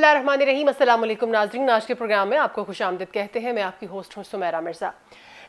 बिस्मिल्लाहिर्रहमानिर्रहीम। अस्सलाम वालेकुम नाज़रीन, आज के प्रोग्राम में आपको खुशामदीद कहते हैं। मैं आपकी होस्ट हूँ सुमैरा मिर्ज़ा।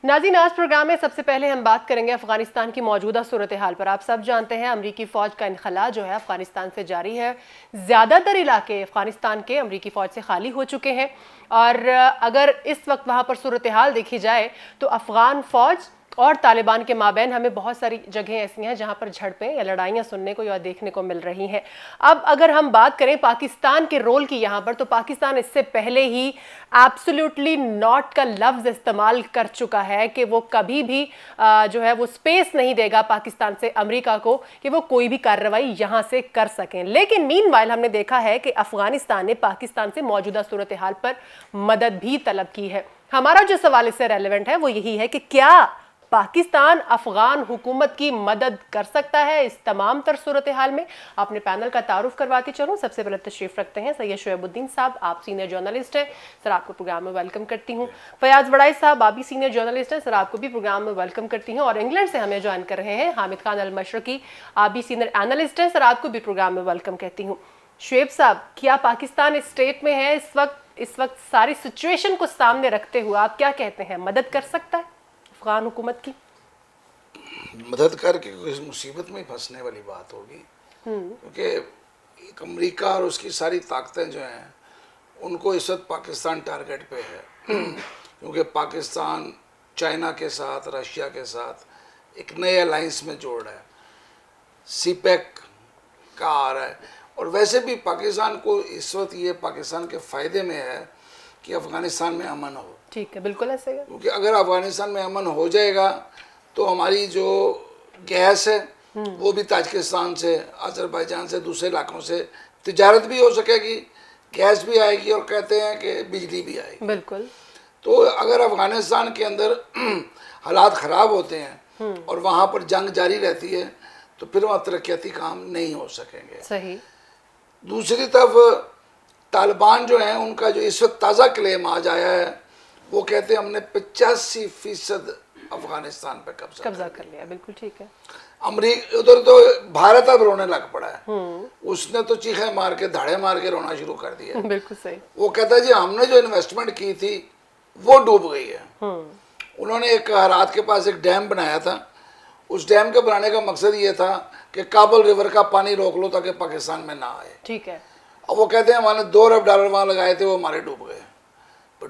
नाज़रीन, आज प्रोग्राम में सबसे पहले हम बात करेंगे अफगानिस्तान की मौजूदा सूरत हाल पर। आप सब जानते हैं अमरीकी फ़ौज का इनखला जो है अफगानिस्तान से जारी है। ज़्यादातर इलाके अफगानिस्तान के अमरीकी फ़ौज से खाली हो चुके हैं और अगर इस वक्त वहाँ पर सूरत हाल देखी जाए तो अफगान फ़ौज और तालिबान के माबैन हमें बहुत सारी जगहें ऐसी हैं जहां पर झड़पें या लड़ाइयां सुनने को या देखने को मिल रही हैं। अब अगर हम बात करें पाकिस्तान के रोल की यहां पर, तो पाकिस्तान इससे पहले ही एब्सोल्युटली नॉट का लफ्ज़ इस्तेमाल कर चुका है कि वो कभी भी जो है वो स्पेस नहीं देगा पाकिस्तान से अमेरिका को कि वो कोई भी कार्रवाई यहां से कर सकें। लेकिन मीनवाइल हमने देखा है कि अफगानिस्तान ने पाकिस्तान से मौजूदा सूरत हाल पर मदद भी तलब की है। हमारा जो सवाल इससे रेलेवेंट है वो यही है कि क्या पाकिस्तान अफगान हुकूमत की मदद कर सकता है इस तमाम तर सूरत हाल में। अपने पैनल का तारुफ करवाती चलूं। सबसे पहले तशरीफ रखते हैं सैयद शुएबुद्दीन साहब, आप सीनियर जर्नलिस्ट हैं सर, आपको प्रोग्राम में वेलकम करती हूं। फयाज बड़ाई साहब, आप भी सीनियर जर्नलिस्ट हैं सर, आपको भी प्रोग्राम में वेलकम करती हूँ। और इंग्लैंड से हमें ज्वाइन कर रहे हैं हामिद खान अल मशरकी, आप भी सीनियर एनालिस्ट हैं सर, आपको भी प्रोग्राम में वेलकम कहती हूँ। शुएब साहब, क्या पाकिस्तान इस स्टेट में है इस वक्त सारी सिचुएशन को सामने रखते हुए आप क्या कहते हैं, मदद कर सकता है अफगान हुकूमत की? मदद करके इस मुसीबत में फंसने वाली बात होगी, क्योंकि अमेरिका और उसकी सारी ताकतें जो हैं उनको इस वक्त पाकिस्तान टारगेट पे है। क्योंकि पाकिस्तान चाइना के साथ, रशिया के साथ एक नए अलाइंस में जोड़ रहा है, सीपेक का आ रहा है। और वैसे भी पाकिस्तान को इस वक्त ये पाकिस्तान के फ़ायदे में है कि अफ़गानिस्तान में अमन हो। ठीक है, बिल्कुल ऐसे है। क्योंकि अगर अफ़गानिस्तान में अमन हो जाएगा तो हमारी जो गैस है वो भी ताजिकिस्तान से, अज़रबैजान से, दूसरे इलाकों से तिजारत भी हो सकेगी, गैस भी आएगी और कहते हैं कि बिजली भी आएगी। बिल्कुल। तो अगर अफ़गानिस्तान के अंदर हालात ख़राब होते हैं और वहाँ पर जंग जारी रहती है तो फिर वहाँ तरक्याती काम नहीं हो सकेंगे। सही। दूसरी तरफ तालिबान जो हैं उनका जो इस वक्त ताज़ा क्लेम आज आया है, वो कहते हैं हमने 85% अफगानिस्तान पे कब्जा कर लिया। बिल्कुल ठीक है। अमरीका उधर तो भारत अब रोने लग पड़ा है, उसने तो चीखें मार के, धाड़े मार के रोना शुरू कर दिया। बिल्कुल सही। वो कहता है जी हमने जो इन्वेस्टमेंट की थी वो डूब गई है। उन्होंने एक हेरात के पास एक डैम बनाया था, उस डैम के बनाने का मकसद ये था कि काबुल रिवर का पानी रोक लो ताकि पाकिस्तान में ना आए। ठीक है। अब वो कहते हैं हमारे $2 अरब वहाँ लगाए थे, वो हमारे डूब गए।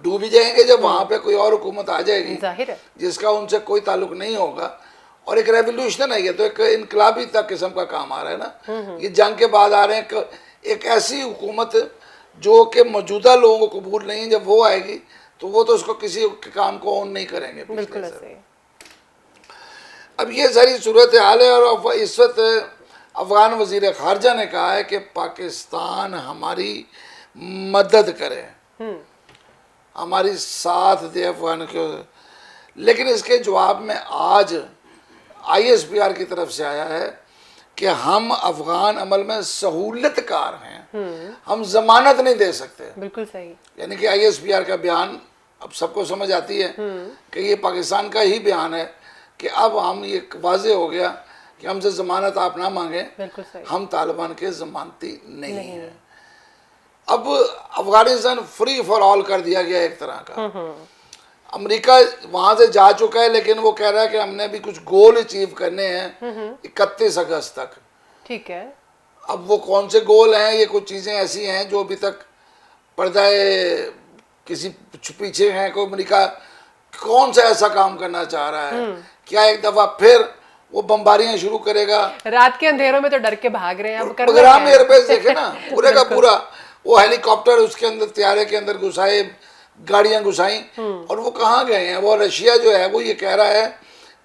डूब ही जाएंगे जब वहाँ पे कोई और हुकूमत आ जाएगी, जाहिर है, जिसका उनसे कोई ताल्लुक नहीं होगा। और एक रेवोल्यूशन है, ये तो एक इनकलाबी तक किस्म का काम आ रहा है ना। ये जंग के बाद आ रहे हैं एक ऐसी हुकूमत जो कि मौजूदा लोगों को कबूल नहीं है, जब वो आएगी तो वो तो उसको किसी काम को ऑन नहीं करेंगे। बिल्कुल ऐसे। अब ये सारी सूरत हाल है और इस वक्त अफगान वजीर खारजा ने कहा है कि पाकिस्तान हमारी मदद करे, हमारी साथ दे अफगान को। लेकिन इसके जवाब में आज ISPR की तरफ से आया है कि हम अफगान अमल में सहूलतकार हैं, हम जमानत नहीं दे सकते। बिल्कुल सही। यानी कि ISPR का बयान अब सबको समझ आती है कि ये पाकिस्तान का ही बयान है कि अब हम ये वाजे हो गया कि हमसे जमानत आप ना मांगे, बिल्कुल सही, हम तालिबान के जमानती नहीं है। अब अफगानिस्तान फ्री फॉर ऑल कर दिया गया एक तरह का। अमेरिका वहां से जा चुका है, लेकिन वो कह रहा है कि हमने भी कुछ गोल अचीव करने हैं 31 अगस्त तक। ठीक है। अब वो कौन से गोल हैं, ये कुछ चीज़ें ऐसी हैं जो अभी तक पर्दाए किसी पीछे हैं। कोई अमेरिका कौन सा ऐसा काम करना चाह रहा है, क्या एक दफ़ा फिर वो बम्बारियां शुरू करेगा? रात के अंधेरों में तो डर के भाग रहे हैं। बगराम एयरबेस देखे ना, पूरे का पूरा वो हेलीकॉप्टर उसके अंदर, त्यारे के अंदर घुसाए, गाड़ियां घुसाई, और वो कहाँ गए हैं? वो रशिया जो है वो ये कह रहा है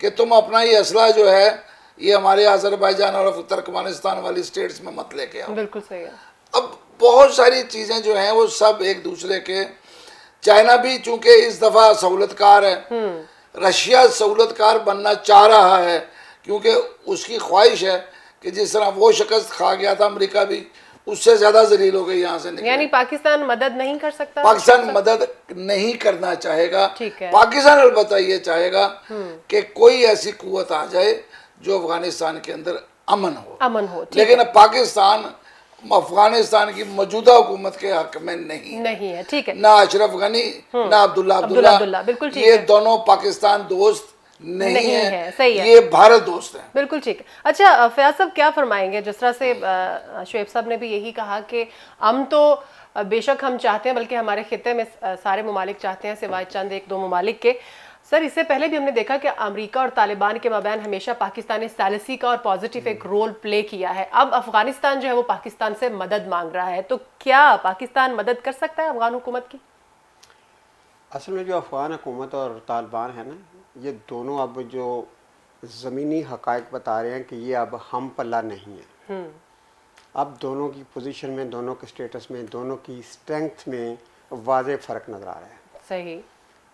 कि तुम अपना ये असला जो है ये हमारे अजरबैजान और तुर्कमेनिस्तान वाली स्टेट्स में मत लेके आओ। बिल्कुल सही है। अब बहुत सारी चीज़ें जो हैं वो सब एक दूसरे के, चाइना भी चूंकि इस दफ़ा सहूलतकार है, रशिया सहूलतकार बनना चाह रहा है क्योंकि उसकी ख्वाहिश है कि जिस तरह वो शिकस्त खा गया था अमेरिका भी, उससे ज्यादा जलील हो गई यहाँ से निकले। यानी पाकिस्तान मदद नहीं कर सकता, पाकिस्तान मदद नहीं करना चाहेगा। पाकिस्तान अलबत्ता ये चाहेगा कि कोई ऐसी कुव्वत आ जाए जो अफगानिस्तान के अंदर अमन हो। लेकिन पाकिस्तान अफगानिस्तान की मौजूदा हुकूमत के हक में नहीं है। ठीक है, ना अशरफ गनी ना अब्दुल्ला अब्दुल्ला, बिल्कुल ठीक ये है। दोनों पाकिस्तान दोस्त नहीं है, सही है, ये भारत दोस्त है। बिल्कुल ठीक है। अच्छा फयाज साहब क्या फरमाएंगे, जिस तरह से शुएब साहब ने भी यही कहा कि हम तो बेशक हम चाहते हैं, बल्कि हमारे खिते में सारे ममालिक चाहते हैं सिवाय चंद एक दो ममालिक के। सर इससे पहले भी हमने देखा कि अमेरिका और तालिबान के माबैन हमेशा पाकिस्तान ने सैलिसी का और पॉजिटिव एक रोल प्ले किया है। अब अफगानिस्तान जो है वो पाकिस्तान से मदद मांग रहा है, तो क्या पाकिस्तान मदद कर सकता है अफगान हुकूमत की? असल में जो अफगान हुकूमत और तालिबान है ना, ये दोनों अब जो ज़मीनी हक़ाइक़ बता रहे हैं कि ये अब हम पल्ला नहीं है। अब दोनों की पोजीशन में, दोनों के स्टेटस में, दोनों की स्ट्रेंथ में वाज़े फ़र्क नज़र आ रहा है। सही।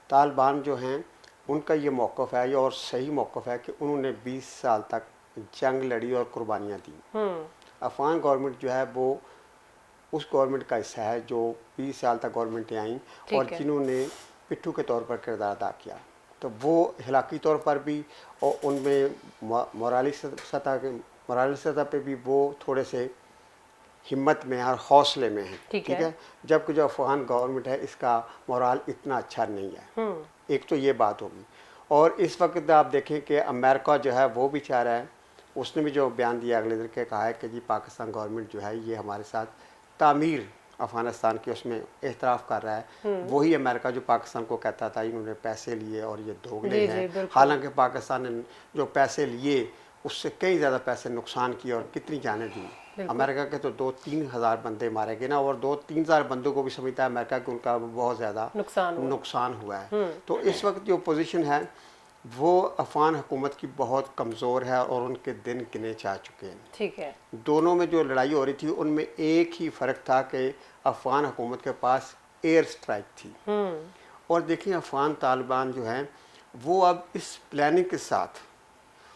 तालिबान जो हैं उनका ये मौक़िफ़ है, ये और सही मौक़िफ़ है कि उन्होंने 20 साल तक जंग लड़ी और कुर्बानियाँ दी। अफ़गान गवर्नमेंट जो है वो उस गवर्नमेंट का हिस्सा है जो 20 साल तक गवर्नमेंटें आईं और जिन्होंने पिट्ठू के तौर पर किरदार अदा किया। तो वो इखलाकी तौर पर भी और उनमें मोराली सतह पे भी वो थोड़े से हिम्मत में और हौसले में हैं। ठीक है, जबकि जो अफगान गवर्नमेंट है इसका मोराल इतना अच्छा नहीं है। एक तो ये बात होगी। और इस वक्त आप देखें कि अमेरिका जो है वो भी चाह रहा है, उसने भी जो बयान दिया अगले दिन के कहा है कि जी पाकिस्तान गवर्नमेंट जो है ये हमारे साथ तामीर अफ़गानिस्तान की उसमें एतराफ़ कर रहा है। वही अमेरिका जो पाकिस्तान को कहता था इन्होंने पैसे लिए और ये दोगले हैं, हालांकि पाकिस्तान ने जो पैसे लिए उससे कई ज़्यादा पैसे नुकसान किए और कितनी जानें दी। अमेरिका के तो 2-3 हज़ार बंदे मारे गए ना, और 2-3 हज़ार बंदों को भी समझता है अमेरिका कि उनका बहुत ज़्यादा नुकसान हुआ है। तो इस वक्त जो पोजीशन है वो अफ़गान हुकूमत की बहुत कमज़ोर है और उनके दिन गिने जा चुके हैं। ठीक है, दोनों में जो लड़ाई हो रही थी उनमें एक ही फ़र्क था कि अफ़गान हुकूमत के पास एयर स्ट्राइक थी। और देखिए अफ़गान तालिबान जो हैं वो अब इस प्लानिंग के साथ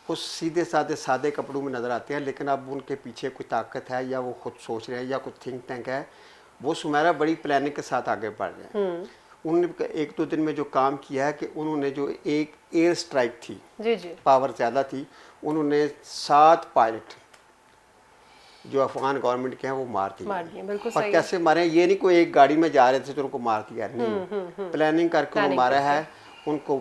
उस सीधे सादे कपड़ों में नज़र आते हैं, लेकिन अब उनके पीछे कोई ताकत है या वो खुद सोच रहे हैं या कोई थिंक टैंक है। वो सुमेरा बड़ी प्लानिंग के साथ आगे बढ़ रहे हैं। उन्होंने 1-2 दिन में जो काम किया है कि उन्होंने जो एक एयर स्ट्राइक थी, जी पावर ज़्यादा थी, उन्होंने 7 पायलट जो अफगान गवर्नमेंट के हैं वो मार दिए। और कैसे मारे, ये नहीं कोई एक गाड़ी में जा रहे थे तो उनको मार दिया, नहीं, प्लानिंग करके उनको मारा है। उनको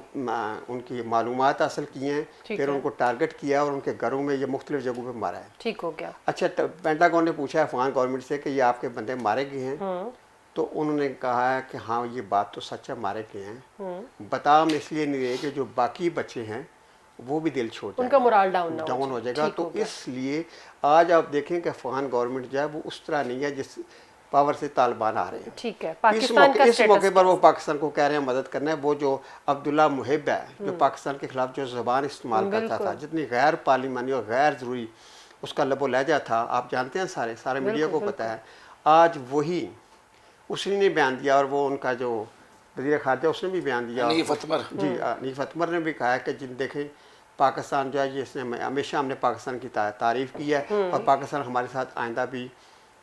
उनकी मालूमात हासिल की हैं, फिर उनको टारगेट किया और उनके घरों में ये मुख्तलिफ जगहों पे मारा है। ठीक हो गया। अच्छा, पेंटागन ने पूछा है अफगान गवर्नमेंट से कि ये आपके बंदे मारे गए हैं, तो उन्होंने कहा है कि हाँ ये बात तो सच है, मारे गए हैं। बता हम इसलिए नहीं रहे कि जो बाकी बच्चे हैं वो भी दिल छोड़ जाएगा, उनका मोराल डाउन हो जाएगा। तो इसलिए आज आप देखें कि अफगान गवर्नमेंट जो है वो उस तरह नहीं है जिस पावर से तालिबान आ रहे हैं। ठीक है, इस मौके पर वो पाकिस्तान को कह रहे हैं मदद करना है। वो जो अब्दुल्ला मुहिब है जो पाकिस्तान के खिलाफ जो ज़बान इस्तेमाल करता था, जितनी गैर पार्लिमानी और गैर ज़रूरी उसका लबो लहजा था, आप जानते हैं, सारे मीडिया को पता है। आज वही उसने ने बयान दिया और वो उनका जो वज़ीर ख़ारजा उसने भी बयान दिया, नीफ अतमर ने भी कहा है कि जिन देखें पाकिस्तान जो है ये इसने हमेशा हमने पाकिस्तान की तारीफ़ की है और पाकिस्तान हमारे साथ आइंदा भी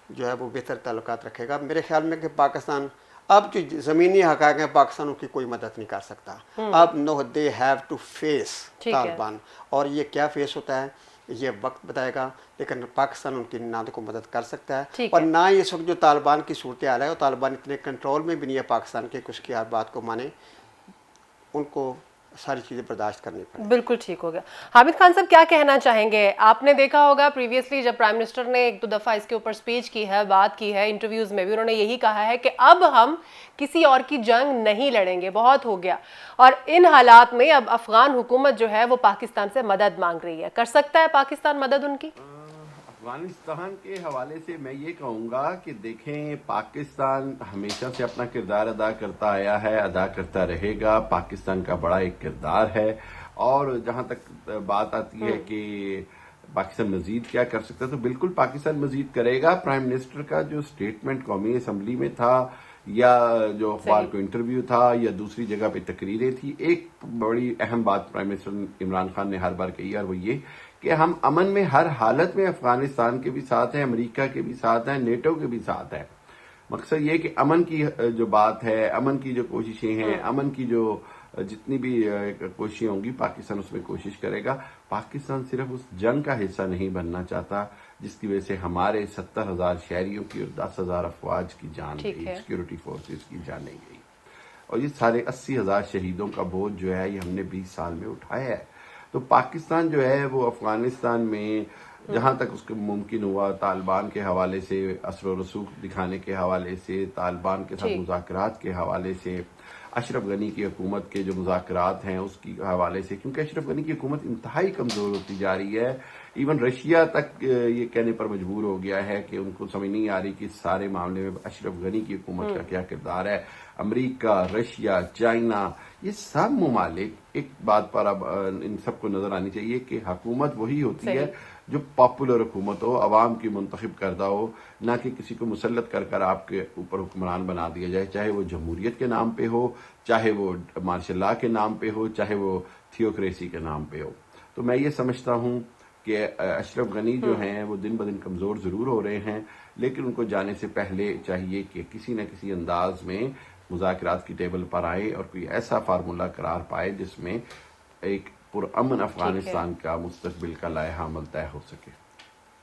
जो है वो बेहतर ताल्लुकात रखेगा। मेरे ख्याल में कि पाकिस्तान अब जो ज़मीनी हक़ाइक़ हैं पाकिस्तान उनकी कोई मदद नहीं कर सकता। अब no they have to face Taliban, और ये क्या फेस होता है ये वक्त बताएगा, लेकिन पाकिस्तान उनकी ना तो को मदद कर सकता है और ना ही इस वक्त जो तालिबान की सूरत हाल है, और तालिबान इतने कंट्रोल में भी नहीं है पाकिस्तान के, कुछ की हर बात को माने, उनको सारी चीज़ें बर्दाश्त करनी पड़ेगी। बिल्कुल ठीक हो गया। हामिद खान साहब क्या कहना चाहेंगे? आपने देखा होगा प्रीवियसली जब प्राइम मिनिस्टर ने 1-2 दफ़ा इसके ऊपर स्पीच की है, बात की है, इंटरव्यूज़ में भी उन्होंने यही कहा है कि अब हम किसी और की जंग नहीं लड़ेंगे, बहुत हो गया। और इन हालात में अब अफगान हुकूमत जो है वो पाकिस्तान से मदद मांग रही है। कर सकता है पाकिस्तान मदद उनकी? अफगानिस्तान के हवाले से मैं ये कहूँगा कि देखें, पाकिस्तान हमेशा से अपना किरदार अदा करता आया है, अदा करता रहेगा। पाकिस्तान का बड़ा एक किरदार है। और जहाँ तक बात आती है कि पाकिस्तान मजीद क्या कर सकता है, तो बिल्कुल पाकिस्तान मजीद करेगा। प्राइम मिनिस्टर का जो स्टेटमेंट कौमी असम्बली में था या जो अखबार को इंटरव्यू था या दूसरी जगह पे तकरीरें थी, एक बड़ी अहम बात प्राइम मिनिस्टर इमरान खान ने हर बार कही और वो ये कि हम अमन में हर हालत में अफगानिस्तान के भी साथ हैं, अमेरिका के भी साथ हैं, नेटो के भी साथ हैं। मकसद ये कि अमन की जो बात है, अमन की जो कोशिशें हैं, अमन की जो जितनी भी कोशिशें होंगी, पाकिस्तान उसमें कोशिश करेगा। पाकिस्तान सिर्फ उस जंग का हिस्सा नहीं बनना चाहता जिसकी वजह से हमारे 70,000 शहरियों की और 10,000 अफवाज की जान गई, सिक्योरिटी फोर्सेस की जानें गई, और ये सारे 80,000 शहीदों का बोझ जो है ये हमने 20 साल में उठाया है। तो पाकिस्तान जो है वो अफगानिस्तान में जहां तक उसको मुमकिन हुआ, तालिबान के हवाले से, असर रसूख दिखाने के हवाले से, तालिबान के साथ मुज़ाकरात के हवाले से, अशरफ गनी की हुकूमत के जो मुज़ाकरात हैं उसकी हवाले से, क्योंकि अशरफ गनी की हुकूमत इंतहाई कमज़ोर होती जा रही है। इवन रशिया तक ये कहने पर मजबूर हो गया है कि उनको समझ नहीं आ रही कि इस सारे मामले में अशरफ गनी की हुकूमत का क्या किरदार है। अमेरिका, रशिया, चाइना, ये सब ममालिक, एक बात पर अब इन सबको नजर आनी चाहिए कि हुकूमत वही होती है जो पॉपुलर हुकूमत हो, अवाम की मुंतखब करदा हो, ना कि किसी को मुसल्लत कर कर आपके ऊपर हुक्मरान बना दिया जाए, चाहे वो जमहूरियत के नाम पे हो, चाहे वो मार्शल लॉ के नाम पे हो, चाहे वो थियोक्रेसी के नाम पे हो। तो मैं ये समझता हूँ कि अशरफ गनी जो हैं वो दिन ब दिन कमज़ोर ज़रूर हो रहे हैं, लेकिन उनको जाने से पहले चाहिए कि किसी न किसी अंदाज में मुज़ाकरात की टेबल पर आए और कोई ऐसा फार्मूला करार पाए जिसमें एक पुरअमन अफगानिस्तान का मुस्तकबिल का लाएहामल तय हो सके।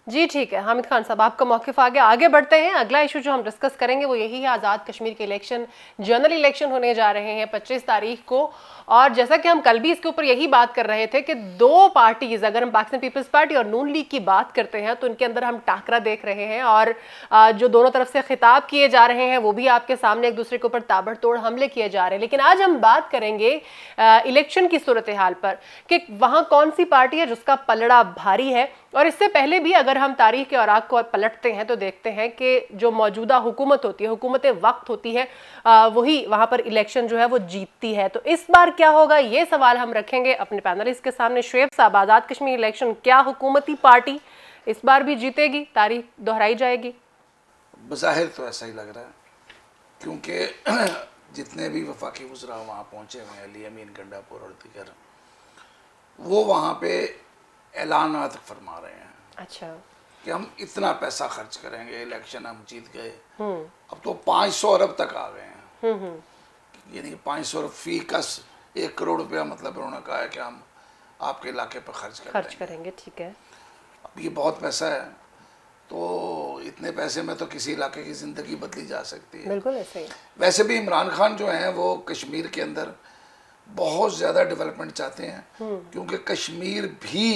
जी ठीक है हामिद खान साहब, आपका मौक़िफ़ आगे बढ़ते हैं। अगला इशू जो हम डिस्कस करेंगे वो यही है, आज़ाद कश्मीर के इलेक्शन, जनरल इलेक्शन होने जा रहे हैं 25 तारीख को। और जैसा कि हम कल भी इसके ऊपर यही बात कर रहे थे कि दो पार्टीज, अगर हम पाकिस्तान पीपल्स पार्टी और नून लीग की बात करते हैं तो इनके अंदर हम टाकरा देख रहे हैं, और जो दोनों तरफ से खिताब किए जा रहे हैं वो भी आपके सामने एक दूसरे के ऊपर ताबड़तोड़ हमले किए जा रहे हैं। लेकिन आज हम बात करेंगे इलेक्शन की सूरत हाल पर कि वहाँ कौन सी पार्टी है जिसका पलड़ा भारी है। और इससे पहले भी अगर हम तारीख के औराक को पलटते हैं तो देखते हैं कि जो मौजूदा हुकूमत होती है, हुकूमत वक्त होती है, वही वहाँ पर इलेक्शन जो है वो जीतती है। तो इस बार क्या होगा, ये सवाल हम रखेंगे अपने पैनलिस्ट के सामने। शुएब साहब, आज़ाद कश्मीर इलेक्शन, क्या हुकूमती पार्टी इस बार भी जीतेगी, तारीख दोहराई जाएगी? बज़ाहिर तो ऐसा ही लग रहा है, क्योंकि जितने भी वफाकी वज़रा वहाँ पहुँचे हुए हैं, अली अमीन गंडापुर और दीगर, वो वहाँ पे ऐलानात फरमा रहे हैं। अच्छा, कि हम इतना पैसा खर्च करेंगे, इलेक्शन हम जीत गए। अब तो 500 अरब तक आ गए हैं, यानी 500 अरब फी कस 1 करोड़ रुपया, मतलब उन्होंने कहा है कि हम आपके इलाके पर खर्च करेंगे। ठीक है, अब ये बहुत पैसा है, तो इतने पैसे में तो किसी इलाके की ज़िंदगी बदली जा सकती है। बिल्कुल ऐसे ही। वैसे भी इमरान खान जो हैं वो कश्मीर के अंदर बहुत ज़्यादा डेवलपमेंट चाहते हैं, क्योंकि कश्मीर भी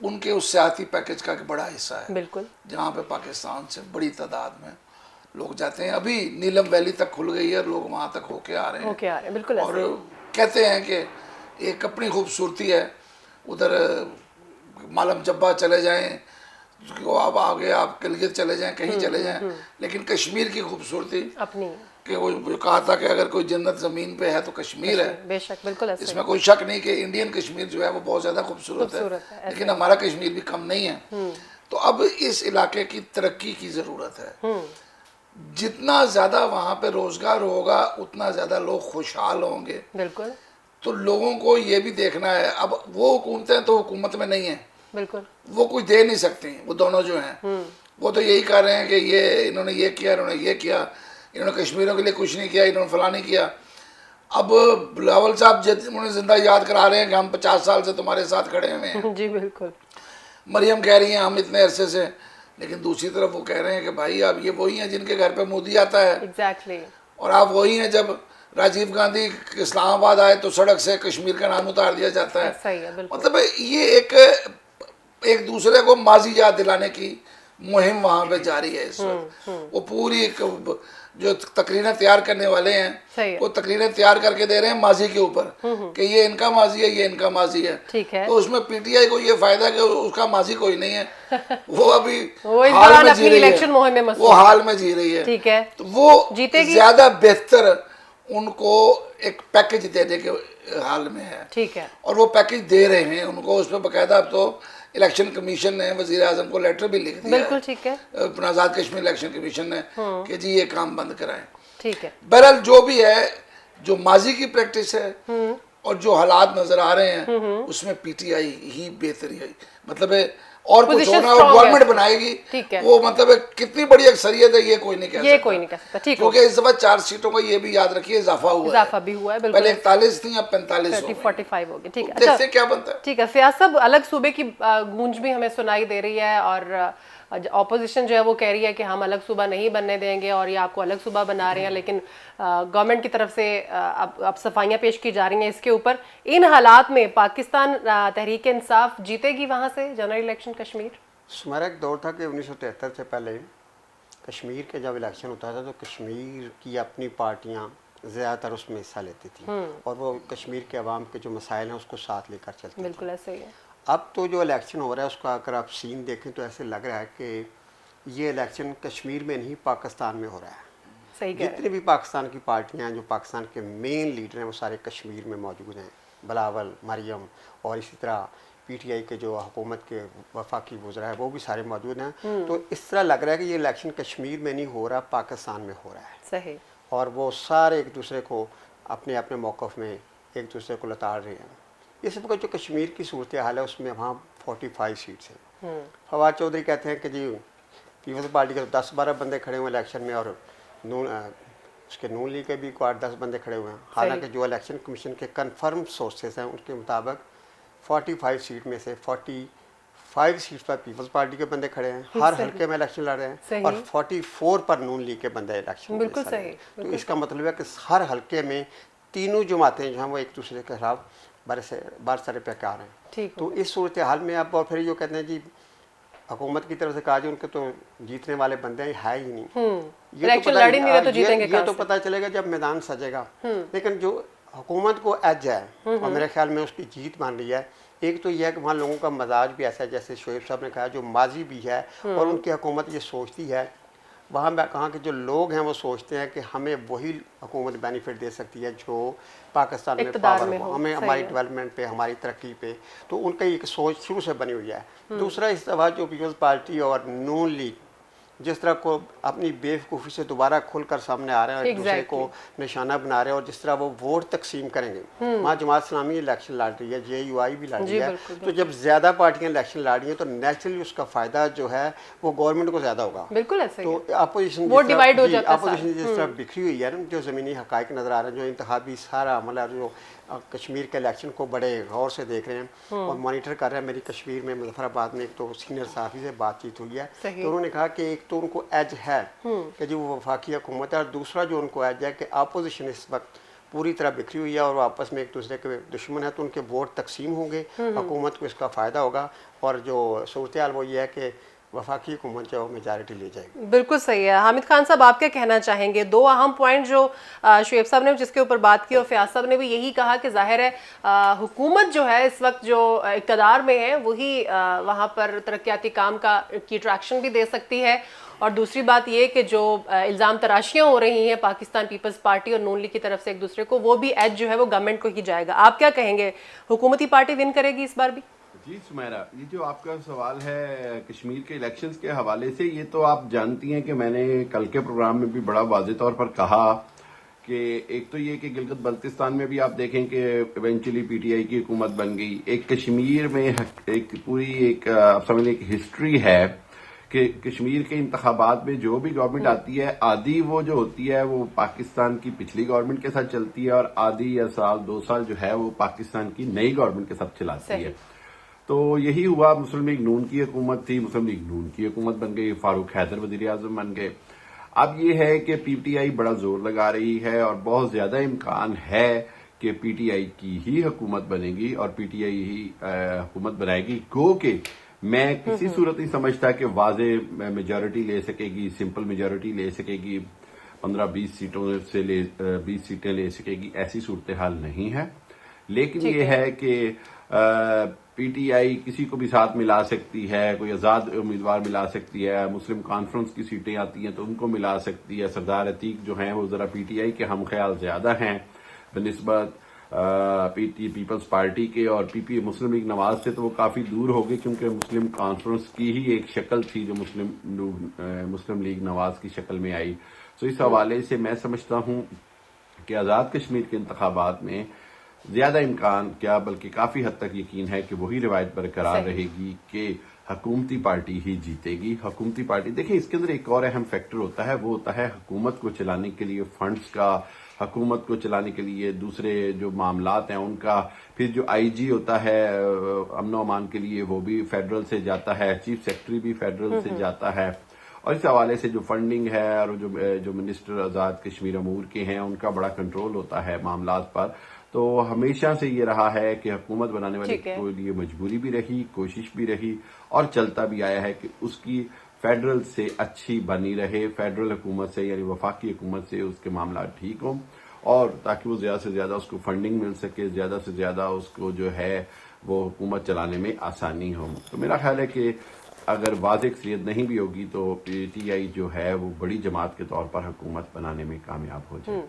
उनके उस सियासी पैकेज का एक बड़ा हिस्सा है। बिल्कुल, जहाँ पे पाकिस्तान से बड़ी तादाद में लोग जाते हैं। अभी नीलम वैली तक खुल गई है और लोग वहाँ तक होके आ रहे हैं। बिल्कुल। और कहते हैं कि एक अपनी खूबसूरती है उधर, मालम जब्बा चले जाएं, आप आगे आप गिलगित चले जाएं, कहीं चले जाएं, लेकिन कश्मीर की खूबसूरती अपनी, कि वो कहा था कि अगर कोई जन्नत ज़मीन पे है तो कश्मीर है। बेशक, बिल्कुल ऐसे। इसमें कोई शक नहीं कि इंडियन कश्मीर जो है वो बहुत ज़्यादा खूबसूरत है, लेकिन हमारा कश्मीर भी कम नहीं है। तो अब इस इलाके की तरक्की की ज़रूरत है। जितना ज़्यादा वहाँ पे रोज़गार होगा उतना ज़्यादा लोग खुशहाल होंगे। बिल्कुल। तो लोगों को ये भी देखना है, अब वो हुकूमतें तो हुकूमत में नहीं है, बिल्कुल, वो कुछ दे नहीं सकती। वो दोनों जो हैं वो तो यही कह रहे हैं कि ये इन्होंने ये किया, इन्होंने ये किया, इन्होंने कश्मीरियों के लिए कुछ नहीं किया, इन्होंने फला नहीं किया। अब बिलावल साहब उन्हें जिंदा याद करा रहे हैं कि हम 50 साल से तुम्हारे साथ खड़े हुए हैं। जी बिल्कुल। मरियम कह रही हैं हम इतने अरसे से, लेकिन दूसरी तरफ वो कह रहे हैं कि भाई अब ये वही हैं जिनके घर पे मोदी आता है। एग्जैक्टली। और आप वही हैं जब राजीव गांधी इस्लामाबाद आए तो सड़क से कश्मीर का नाम उतार दिया जाता है। सही है, बिल्कुल। मतलब ये एक दूसरे को माजी याद दिलाने की मुहिम वहाँ पे जारी है इस वक्त। वो पूरी जो तकरीरें तैयार करने वाले हैं वो तकरीरें तैयार करके दे रहे हैं माजी के ऊपर कि ये इनका माजी है, ये इनका माजी है। ठीक है। तो उसमें पीटीआई को ये फायदा है कि उसका माजी कोई नहीं है, वो अभी हाल में जी रही है, वो हाल में जी रही है। ठीक है। तो वो ज्यादा बेहतर उनको एक पैकेज देने के हाल में है। ठीक है। और वो पैकेज दे रहे हैं उनको, उस पर बाकायदा अब तो इलेक्शन कमीशन ने वजीर आजम को लेटर भी लिख दिया। बिल्कुल ठीक है। आज़ाद कश्मीर इलेक्शन कमीशन ने कि जी ये काम बंद कराएं। ठीक है। बहरहाल जो भी है, जो माजी की प्रैक्टिस है और जो हालात नजर आ रहे हैं उसमें पीटीआई ही बेहतरी है, मतलब है। और कुछ Position होना, वो strong गवर्नमेंट है। बनाएगी, ठीक है। वो मतलब कितनी बड़ी अक्सरियत है ये कोई नहीं कह सकता। ये कोई नहीं कह सकता, ठीक है। क्योंकि इस दफा 4 सीटों का ये भी याद रखिए इजाफा हुआ इजाफा भी हुआ है, बिल्कुल। पहले 41 थी, अब 45 हो 30, गई। 45 हो गए, ठीक है। तो देखते हैं क्या बनता है। ठीक है फयाज साहब, अलग सूबे की गूंज भी हमें सुनाई दे रही है और ऑपोजिशन जो है वो कह रही है कि हम अलग सूबा नहीं बनने देंगे और ये आपको अलग सूबा बना रहे हैं, लेकिन गवर्नमेंट की तरफ से अब सफाइयां पेश की जा रही हैं इसके ऊपर। इन हालात में पाकिस्तान तहरीक इंसाफ जीतेगी वहां से जनरल इलेक्शन कश्मीर? सुमेरा, एक दौर था कि 1973 से पहले कश्मीर के जब इलेक्शन होता था तो कश्मीर की अपनी पार्टियां ज़्यादातर उसमें हिस्सा लेती थी और वो कश्मीर के अवाम के जो मसाइल हैं उसको साथ लेकर चलती थी। बिल्कुल ऐसे ही है। अब तो जो इलेक्शन हो रहा है उसका अगर आप सीन देखें तो ऐसे लग रहा है कि ये इलेक्शन कश्मीर में नहीं पाकिस्तान में हो रहा है। सही कह रहे जितनी भी पाकिस्तान की पार्टियां हैं, जो पाकिस्तान के मेन लीडर हैं, वो सारे कश्मीर में मौजूद हैं। बिलावल, मरियम और इसी तरह पीटीआई के जो हुकूमत के वफाकी वज़रा है वो भी सारे मौजूद हैं। तो इस तरह लग रहा है कि ये इलेक्शन कश्मीर में नहीं हो रहा, पाकिस्तान में हो रहा है। सही। और वो सारे एक दूसरे को अपने अपने मौक़िफ़ में एक दूसरे को लताड़ रहे हैं। इस वक्त जो कश्मीर की सूरत हाल है उसमें वहाँ 45 सीट्स हैं। फवाद चौधरी कहते हैं कि जी पीपल्स पार्टी के 10-12 बंदे खड़े हुए इलेक्शन में और उसके नून लीग के भी 8-10 बंदे खड़े हुए हैं। हालांकि जो इलेक्शन कमीशन के कन्फर्म सोर्सेज हैं उनके मुताबिक 45 सीट में से 45 सीट पर पीपल्स पार्टी के बंदे खड़े हैं, हर हल्के में इलेक्शन लड़ रहे हैं, और 44 पर नून लीग के बंदे इलेक्शन बिल्कुल में सही। तो इसका मतलब है कि हर हल्के में तीनों जमातें जो हैं वो एक दूसरे के खिलाफ बार सारे पैकार हैं। ठीक। तो इस सूरत हाल में अब और फिर जो कहते हैं जी हुकूमत की तरफ से कहा जी उनके तो जीतने वाले बंदे है ही नहीं। इलेक्शन लड़ ही नहीं रहे तो जीतेंगे ये तो पता चलेगा जब मैदान सजेगा। लेकिन जो हुकूमत को एज है और मेरे ख्याल में उसकी जीत मान रही है, एक तो यह है कि वहाँ लोगों का मजाज भी ऐसा है, जैसे शोएब साहब ने कहा, जो माजी भी है और उनकी हुकूमत ये सोचती है, वहाँ मैं कहा कि जो लोग हैं वो सोचते हैं कि हमें वही हुकूमत बेनिफिट दे सकती है जो पाकिस्तान में पावर हो, हमें हमारी डेवलपमेंट पे, हमारी तरक्की पे। तो उनका एक सोच शुरू से बनी हुई है। दूसरा, इस दफ़ा जो पीपल्स पार्टी और नून लीग जिस तरह को अपनी बेवकूफ़ी से दोबारा खुलकर सामने आ रहे हैं और एक दूसरे को निशाना बना रहे हैं, और जिस तरह वो वोट तकसीम करेंगे, वहाँ जमात इस्लामी इलेक्शन लड़ रही है, JUI भी लड़ रही है। तो जब ज़्यादा पार्टियाँ इलेक्शन लड़ रही हैं तो नेचुरली उसका फ़ायदा जो है वो गवर्नमेंट को ज़्यादा होगा। बिल्कुल ऐसे। तो अपोजिशन जिस तरह बिखरी हुई है ना, जो ज़मीनी हक़ाइक़ नज़र आ रहे हैं, जो इंतखाबी सारा अमला जो कश्मीर के इलेक्शन को बड़े गौर से देख रहे हैं और मॉनिटर कर रहे हैं। मेरी कश्मीर में मुजफ्फराबाद में एक तो सीनियर सहाफ़ी से बातचीत हुई है, तो उन्होंने कहा कि एक तो उनको एज है कि जो वफाकी हुकूमत है, और दूसरा जो उनको एज है कि अपोजिशन इस वक्त पूरी तरह बिखरी हुई है और वो आपस में एक दूसरे के दुश्मन है, तो उनके वोट तकसीम होंगे, हुकूमत को इसका फ़ायदा होगा, और जो सूरत हाल वो ये है कि वफाकी हुकूमत जो मेजॉरिटी ले जाएगी। बिल्कुल सही है। हामिद खान साहब, आप क्या कहना चाहेंगे? दो अहम पॉइंट जो शुएब साहब ने जिसके ऊपर बात की और फयाज साहब ने भी यही कहा कि जाहिर है हुकूमत जो है इस वक्त जो इक़्तिदार में है वही वहाँ पर तरक्याती काम की अट्रैक्शन भी दे सकती है, और दूसरी बात ये कि जो इल्ज़ाम तराशियाँ हो रही हैं पाकिस्तान पीपल्स पार्टी और नून लीग की तरफ से एक दूसरे को, वो भी एज जो है वो गवर्नमेंट को ही जाएगा। आप क्या कहेंगे, हुकूमती पार्टी विन करेगी इस बार भी? जी सुमेरा, ये जो आपका सवाल है कश्मीर के इलेक्शंस के हवाले से, ये तो आप जानती हैं कि मैंने कल के प्रोग्राम में भी बड़ा वाज़ेह तौर पर कहा कि एक तो ये कि गिलगित बल्तिस्तान में भी आप देखें कि इवेंचुअली PTI की हुकूमत बन गई। एक कश्मीर में एक पूरी एक आप समझ लें एक हिस्ट्री है कि कश्मीर के इंतखाबात में जो भी गवर्नमेंट आती है, आधी वो जो होती है वो पाकिस्तान की पिछली गवर्नमेंट के साथ चलती है, और आधी या साल 2 साल जो है वो पाकिस्तान की नई गवर्नमेंट के साथ चलाती है। तो यही हुआ, मुस्लिम लीग नून की हुकूमत थी, मुस्लिम लीग नून की हुकूमत बन गई, फारूक हैदर वजीर आजम बन गए। अब ये है कि PTI बड़ा जोर लगा रही है और बहुत ज्यादा इम्कान है कि PTI की ही हुकूमत बनेगी और PTI ही हुकूमत बनाएगी। गो के मैं किसी सूरत नहीं समझता कि वाजे मेजॉरिटी ले सकेगी, सिंपल मेजॉरिटी ले सकेगी, 15-20 सीटों से 20 सीटें ले सकेगी, ऐसी सूरत हाल नहीं है। लेकिन ये है कि PTI किसी को भी साथ मिला सकती है, कोई आज़ाद उम्मीदवार मिला सकती है, मुस्लिम कॉन्फ्रेंस की सीटें आती हैं तो उनको मिला सकती है। सरदार अतीक जो हैं वो ज़रा PTI के हम ख्याल ज़्यादा हैं बनिस्बत पीपल्स पार्टी के, और PP मुस्लिम लीग नवाज से तो वो काफ़ी दूर हो गई, क्योंकि मुस्लिम कॉन्फ्रेंस की ही एक शक्ल थी जो मुस्लिम लीग नवाज की शक्ल में आई। तो इस हवाले से मैं समझता हूँ कि आज़ाद कश्मीर के इंतखाबात में ज्यादा इम्कान क्या बल्कि काफी हद तक यकीन है कि वही रिवायत बरकरार रहेगी कि हुकूमती पार्टी ही जीतेगी। हुकूमती पार्टी, देखिए इसके अंदर एक और अहम फैक्टर होता है, वो होता है हुकूमत को चलाने के लिए फंड्स का, हुकूमत को चलाने के लिए दूसरे जो मामलात हैं उनका, फिर जो आईजी होता है अमन अमान के लिए वो भी फेडरल से जाता है, चीफ सेक्रेटरी भी फेडरल से जाता है, और इस हवाले से जो फंडिंग है और जो मिनिस्टर आज़ाद कश्मीर अमूर के हैं उनका बड़ा कंट्रोल होता है मामलात पर। तो हमेशा से ये रहा है कि हुकूमत बनाने वाले को लिए मजबूरी भी रही, कोशिश भी रही और चलता भी आया है कि उसकी फेडरल से अच्छी बनी रहे, फेडरल हुकूमत से यानी वफाकी हुकूमत से उसके मामला ठीक हों और ताकि वो ज्यादा से ज्यादा उसको फंडिंग मिल सके, ज्यादा से ज्यादा उसको जो है वो हुकूमत चलाने में आसानी हो। तो मेरा ख्याल है कि अगर वाज़ेह अक्सरियत नहीं भी होगी तो पीटीआई जो है वो बड़ी जमात के तौर पर हुकूमत बनाने में कामयाब हो जाएगी।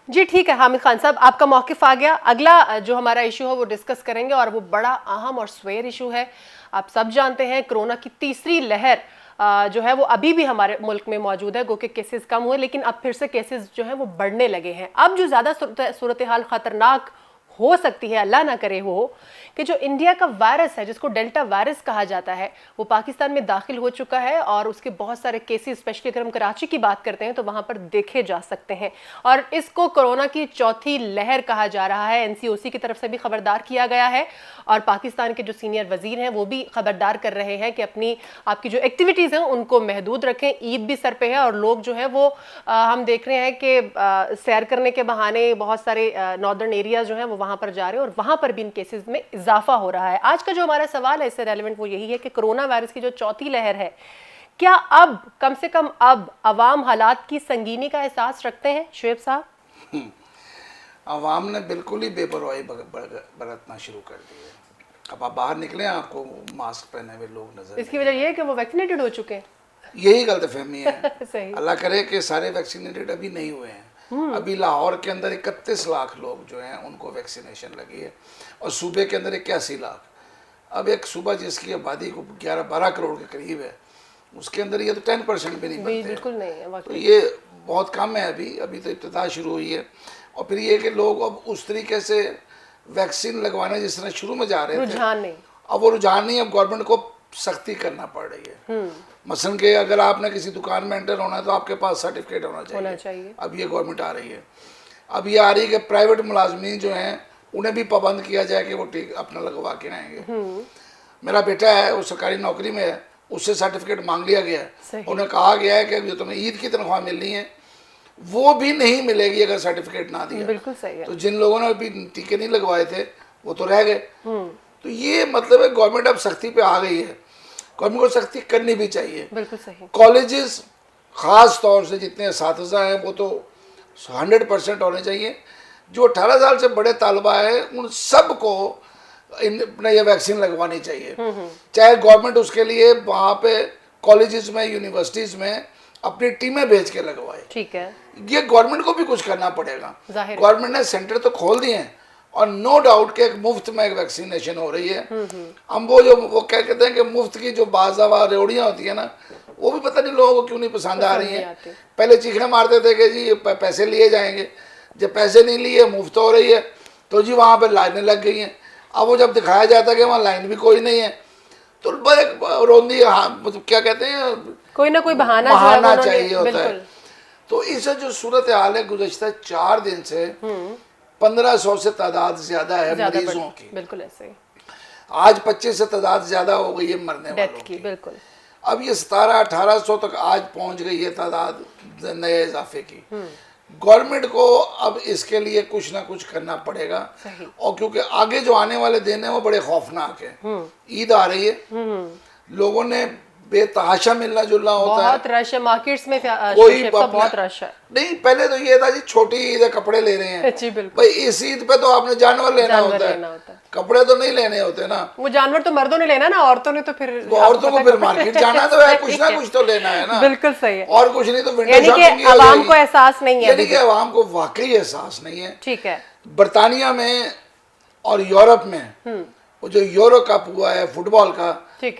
जी ठीक है हामिद खान साहब, आपका मौक़िफ़ आ गया। अगला जो हमारा इशू है वो डिस्कस करेंगे और वो बड़ा अहम और स्वेर इशू है। आप सब जानते हैं कोरोना की तीसरी लहर जो है वो अभी भी हमारे मुल्क में मौजूद है, गो के केसेस कम हुए लेकिन अब फिर से केसेस जो है वो बढ़ने लगे हैं। अब जो ज़्यादा सूरत हाल ख़तरनाक हो सकती है, अल्लाह ना करे हो, कि जो इंडिया का वायरस है जिसको डेल्टा वायरस कहा जाता है वो पाकिस्तान में दाखिल हो चुका है और उसके बहुत सारे केसेस, स्पेशली अगर हम कराची की बात करते हैं तो वहाँ पर देखे जा सकते हैं और इसको कोरोना की चौथी लहर कहा जा रहा है। एनसीओसी की तरफ से भी खबरदार किया गया है और पाकिस्तान के जो सीनियर वजीर हैं वो भी खबरदार कर रहे हैं कि आपकी जो एक्टिविटीज़ हैं उनको महदूद रखें। ईद भी सर पे है और लोग जो है वो हम देख रहे हैं कि सैर करने के बहाने बहुत सारे नॉर्दर्न एरियाज जो हैं वो वहाँ पर जा रहे हैं और वहाँ पर भी इन केसेस में इजाफा हो रहा है। आज का जो हमारा सवाल है इससे रेलेवेंट वो यही है कि कोरोना वायरस की जो चौथी लहर है, क्या अब कम से कम अब अवाम हालात की संगीनी का एहसास रखते हैं? शुएब साहब, अवाम ने बिल्कुल ही बेपरवाही बरतना शुरू कर दी है। अब आप बाहर निकले आपको मास्क पहने हुए लोग नजर, इसकी वजह यह है कि वो वैक्सीनेटेड हो चुके हैं। यही गलतफहमी है। सही। अल्लाह करे कि सारे वैक्सीनेटेड अभी नहीं हुए हैं। अभी लाहौर के अंदर 31 लाख लोग जो हैं उनको वैक्सीनेशन लगी है और सूबे के अंदर 81 लाख। अब एक सूबा जिसकी आबादी को 11-12 करोड़ के करीब है उसके अंदर ये तो 10% भी नहीं बनते। बिल्कुल नहीं है, तो ये बहुत कम है। अभी तो इब्तिदा शुरू हुई है और फिर ये कि लोग अब उस तरीके से वैक्सीन लगवाने जिस तरह शुरू में जा रहे थे, रुझान नहीं, अब वो रुझान नहीं, अब गवर्नमेंट को सख्ती करना पड़ रही है। मसलन के अगर आपने किसी दुकान में एंटर होना है तो आपके पास सर्टिफिकेट होना चाहिए। अब ये गवर्नमेंट आ रही है। अब ये आ रही है कि प्राइवेट मुलाजमीन जो हैं उन्हें भी पाबंद किया जाए कि वो टीका अपना लगवा के आएंगे। मेरा बेटा है वो सरकारी नौकरी में है, उससे सर्टिफिकेट मांग लिया गया है। उन्हें कहा गया है कि जो तुम्हें ईद की तनख्वाह मिलनी है वो भी नहीं मिलेगी अगर सर्टिफिकेट ना दिया। बिल्कुल सही है। तो जिन लोगों ने अभी टीके नहीं लगवाए थे वो तो रह गए। तो ये मतलब है गवर्नमेंट अब सख्ती पे आ गई है। गवर्नमेंट को सख्ती करनी भी चाहिए। बिल्कुल सही। कॉलेजेस ख़ास तौर से जितने असातिज़ा हैं वो तो 100% होने चाहिए। जो 18 साल से बड़े तालबा है उन सबको अपने ये वैक्सीन लगवानी चाहिए। चाहे गवर्नमेंट उसके लिए वहाँ पे कॉलेजेस में, यूनिवर्सिटीज़ में अपनी टीमें भेज के लगवाए। ठीक है, ये गवर्नमेंट को भी कुछ करना पड़ेगा। गवर्नमेंट ने सेंटर तो खोल दिए हैं और नो डाउट के एक मुफ्त में एक वैक्सीनेशन हो रही है। हम वो क्या कहते हैं कि मुफ्त की जो बाज़ावा रेवड़ियाँ होती है ना, वो भी पता नहीं लोगों को क्यों नहीं पसंद आ रही हैं। पहले चीखने मारते थे कि जी पैसे लिए जाएंगे, जब पैसे नहीं लिए मुफ्त हो रही है तो जी वहाँ पर लाइनें लग गई हैं। अब वो जब दिखाया जाता है कि वहाँ लाइन भी कोई नहीं है तो रोंदी, मतलब क्या कहते हैं, कोई ना कोई बहाना चाहिए होता है। तो इस जो सूरत हाल है गुज़श्ता 4 दिन से 1500 से तादाद ज्यादा है मरीजों की। बिल्कुल ऐसे। आज 25 से तादाद ज्यादा हो गई है मरने वालों की। बिल्कुल। अब ये 1700-1800 तक आज पहुंच गई है तादाद नए इजाफे की। गवर्नमेंट को अब इसके लिए कुछ ना कुछ करना पड़ेगा और क्योंकि आगे जो आने वाले दिन है वो बड़े खौफनाक है। ईद आ रही है, लोगों ने बेतहाशा मिलना जुलना होता है, बहुत रश है मार्केट्स में, कोई बहुत रश है। नहीं, पहले तो ये था जी छोटी ईद है, कपड़े ले रहे हैं जी, बिल्कुल। भाई इस ईद पे तो आपने जानवर लेना होता है, कपड़े तो नहीं लेने होते ना। वो जानवर तो मर्दों ने लेना ना, औरतों ने तो फिर औरतों को फिर मार्केट जाना तो है, कुछ ना कुछ तो लेना है ना। बिल्कुल सही है। और कुछ नहीं तो विंडो शॉपिंग। आवाम को एहसास नहीं है, यानी कि आवाम को वाकई एहसास नहीं है। ठीक है। बरतानिया में और यूरोप में वो जो यूरो कप हुआ है फुटबॉल का,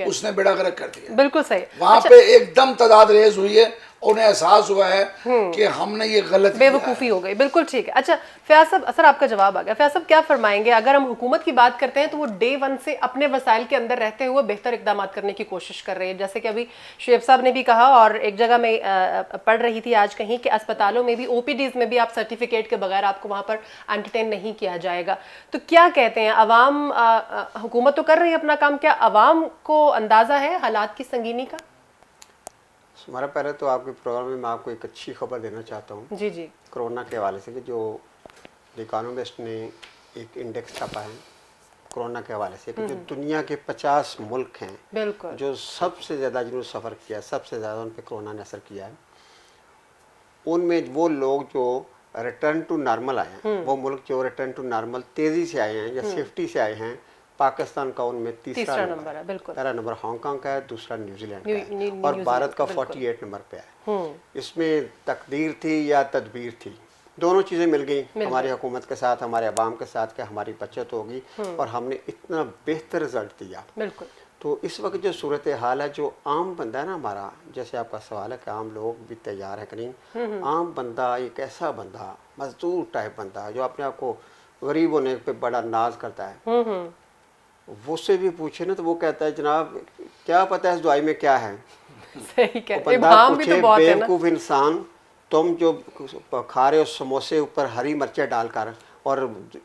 उसने बेड़ा गर्क कर दिया। बिल्कुल सही। वहाँ पे एकदम तादाद रेज हुई है उन्हें एहसास हुआ है कि हमने ये गलत किया है। बेवकूफ़ी हो गई, बिल्कुल ठीक है। अच्छा फयाज साहब, सर आपका जवाब आ गया। फयाज साहब क्या फरमाएंगे, अगर हम हुकूमत की बात करते हैं तो वो डे वन से अपने वसाइल के अंदर रहते हुए बेहतर इकदाम करने की कोशिश कर रही है, जैसे कि अभी शुएब साहब ने भी कहा, और एक जगह में पढ़ रही थी आज कहीं कि अस्पतालों में भी, ओपीडीज में भी आप सर्टिफिकेट के बगैर आपको वहाँ पर एंटरटेन नहीं किया जाएगा। तो क्या कहते हैं अवाम, हुकूमत तो कर रही है अपना काम, क्या अवाम को अंदाज़ा है हालात की संगीनी का? हमारा पहले तो आपके प्रोग्राम में मैं आपको एक अच्छी खबर देना चाहता हूँ जी जी। कोरोना के हवाले से, कि जो द इकोनॉमिस्ट ने एक इंडेक्स छापा है कोरोना के हवाले से, कि जो दुनिया के 50 मुल्क हैं बिल्कुल, जो सबसे ज़्यादा जिन्होंने सफ़र किया है, सबसे ज़्यादा उन पर कोरोना ने असर किया है, उनमें वो लोग जो रिटर्न टू नॉर्मल आए हैं, वो मुल्क जो रिटर्न टू नॉर्मल तेज़ी से आए हैं या सेफ्टी से आए हैं, पाकिस्तान का उनमें तीसरा नंबर है। बिल्कुल। पहला नंबर हांगकांग का है, दूसरा न्यूजीलैंड का है, और न्यूजीलैंड भारत का 48 नंबर पे है। इसमें तकदीर थी या तदबीर थी, दोनों चीज़ें मिल गई हमारी हुकूमत के साथ, हमारे अवाम के साथ, कि हमारी बचत होगी और हमने इतना बेहतर रिजल्ट दिया। बिल्कुल। तो इस वक्त जो सूरत हाल है, जो आम बंदा है ना हमारा, जैसे आपका सवाल है कि आम लोग भी तैयार है करीम, आम बंदा एक ऐसा बंदा, मजदूर टाइप बंदा जो अपने आप को गरीब होने पे बड़ा नाज करता है, वो से भी पूछे ना तो वो कहता है जनाब क्या पता है इस दवाई में क्या है। सही कह, बंदा इबाम भी तो पूछे बहुत है ना। बेवकूफ इंसान, तुम जो खा रहे हो समोसे ऊपर हरी मिर्चें डालकर और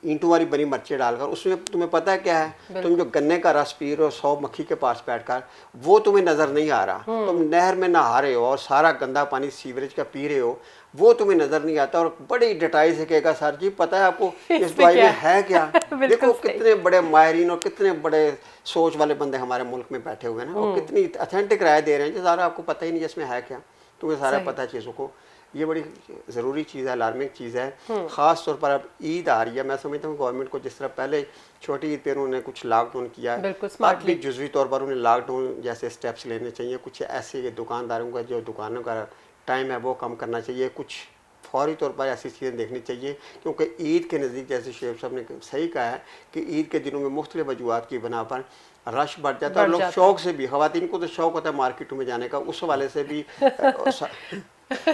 ईंटों वाली बनी मिर्चें डालकर, उसमें तुम्हें पता है क्या है? तुम जो गन्ने का रस पी रहे हो 100 मक्खी के पास बैठकर, वो तुम्हें नजर नहीं आ रहा। तुम नहर में नहा रहे हो और सारा गंदा पानी सीवरेज का पी रहे हो, वो तुम्हें नजर नहीं आता, और बड़ी डिटेल से कहेगा सर जी पता है आपको इस दवाई में है क्या? देखो कितने बड़े माहिरीन और कितने बड़े सोच वाले बंदे हमारे मुल्क में बैठे हुए हैं ना, और कितनी अथेंटिक राय दे रहे हैं कि सारा आपको पता ही नहीं इसमें है क्या, तुम्हें सारा पता है चीज़ों को। ये बड़ी ज़रूरी चीज़ है, अलार्मिंग चीज़ है। ख़ास तौर पर अब ईद आ रही है, मैं समझता हूँ गवर्नमेंट को जिस तरह पहले छोटी ईद पर उन्होंने कुछ लॉकडाउन किया है, अब भी जुज़वी तौर पर उन्हें लॉकडाउन जैसे स्टेप्स लेने चाहिए। कुछ ऐसे दुकानदारों का जो दुकानों का टाइम है वो कम करना चाहिए, कुछ फौरी तौर पर ऐसी चीज़ें देखनी चाहिए, क्योंकि ईद के नज़दीक जैसे शुएब साहब ने सही कहा है कि ईद के दिनों में मुख्तलिफ वजूहात की बना पर रश बढ़ जाता है, और लोग शौक से भी, ख़वातीन को तो शौक होता है मार्केटों में जाने का, उस हवाले से भी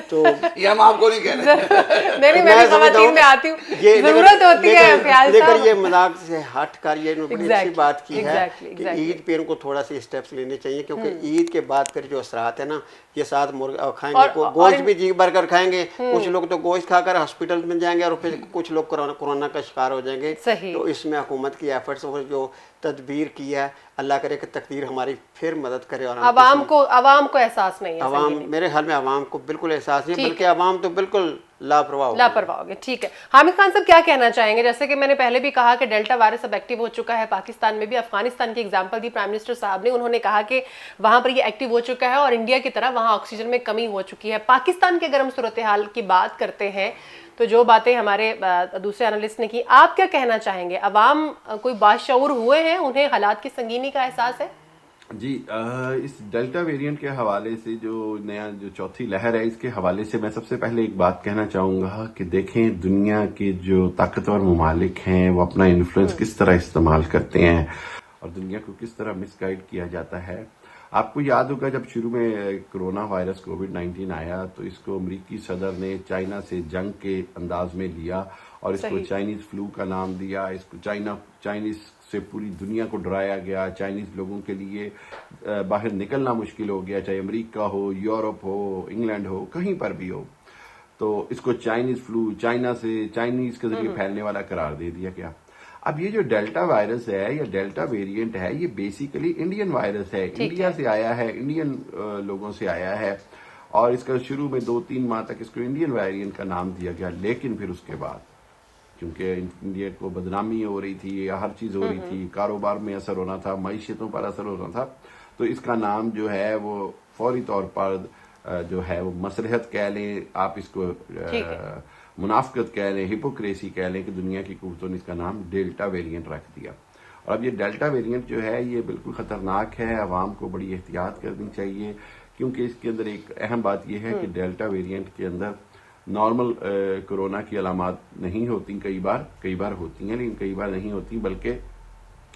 तो ये हम आपको नहीं कह रहे। नहीं मैं ख़वातीन में आती हूँ, जरूरत होती है फयाज लेकर साहब। ये मजाक से हट कर ये बड़ी अच्छी बात की है कि ईद पे इनको थोड़ा सी स्टेप्स लेने चाहिए, क्योंकि ईद के बाद फिर जो असरात है ना, ये साथ मुर्गा खाएंगे, गोश्त भी जी भर कर खाएंगे, कुछ लोग तो गोश्त खाकर हॉस्पिटल में जाएंगे और फिर कुछ लोग कोरोना का शिकार हो जाएंगे। तो इसमें हुकूमत की एफर्ट्स और जो तदबीर की है, अल्लाह करे कि तकदीर हमारी फिर मदद करे। और अवाम को एहसास नहीं है, अवाम मेरे ख्याल में अवाम को बिल्कुल एहसास नहीं, बल्कि अवाम तो बिल्कुल लापरवाह हो गए। ठीक है, हामिद खान साहब क्या कहना चाहेंगे? जैसे कि मैंने पहले भी कहा कि डेल्टा वायरस अब एक्टिव हो चुका है पाकिस्तान में भी, अफगानिस्तान की एग्जांपल दी प्राइम मिनिस्टर साहब ने, उन्होंने कहा कि वहां पर ये एक्टिव हो चुका है और इंडिया की तरह वहां ऑक्सीजन में कमी हो चुकी है। पाकिस्तान के अगर हम सूरत हाल की बात करते हैं तो जो बातें हमारे दूसरे एनालिस्ट ने की, आप क्या कहना चाहेंगे? अवाम कोई बाशऊर हुए हैं, उन्हें हालात की संगीनी का एहसास है? जी, इस डेल्टा वेरिएंट के हवाले से जो नया जो चौथी लहर है, इसके हवाले से मैं सबसे पहले एक बात कहना चाहूँगा कि देखें दुनिया के जो ताकतवर ममालिक हैं वो अपना इन्फ्लुएंस किस तरह इस्तेमाल करते हैं और दुनिया को किस तरह मिसगाइड किया जाता है। आपको याद होगा जब शुरू में कोरोना वायरस कोविड-19 आया तो इसको अमेरिकी सदर ने चाइना से जंग के अंदाज में लिया और इसको चाइनीज फ्लू का नाम दिया। इसको चाइनीज से पूरी दुनिया को डराया गया। चाइनीज लोगों के लिए बाहर निकलना मुश्किल हो गया, चाहे अमेरिका हो, यूरोप हो, इंग्लैंड हो, कहीं पर भी हो। तो इसको चाइनीज फ्लू, चाइनीज के जरिए फैलने वाला करार दे दिया गया। अब ये जो डेल्टा वायरस है या डेल्टा वेरिएंट है, ये बेसिकली इंडियन वायरस है, इंडिया से आया है, इंडियन लोगों से आया है और इसका शुरू में 2-3 माह तक इसको इंडियन वेरिएंट का नाम दिया गया। लेकिन फिर उसके बाद क्योंकि इंडिया को बदनामी हो रही थी या हर चीज हो रही थी, कारोबार में असर होना था, मईशतों पर असर होना था, तो इसका नाम जो है वो फौरी तौर पर जो है वो मसलहत कह लें, आप इसको मुनाफकत कह लें, हिपोक्रेसी कह लें, कि दुनिया की कुव्वतों ने इसका नाम डेल्टा वेरिएंट रख दिया। और अब ये डेल्टा वेरिएंट जो है ये बिल्कुल खतरनाक है, आवाम को बड़ी एहतियात करनी चाहिए, क्योंकि इसके अंदर एक अहम बात यह है कि डेल्टा वेरिएंट के अंदर नॉर्मल कोरोना की अलामात नहीं होती, कई बार होती हैं लेकिन कई बार नहीं होती, बल्कि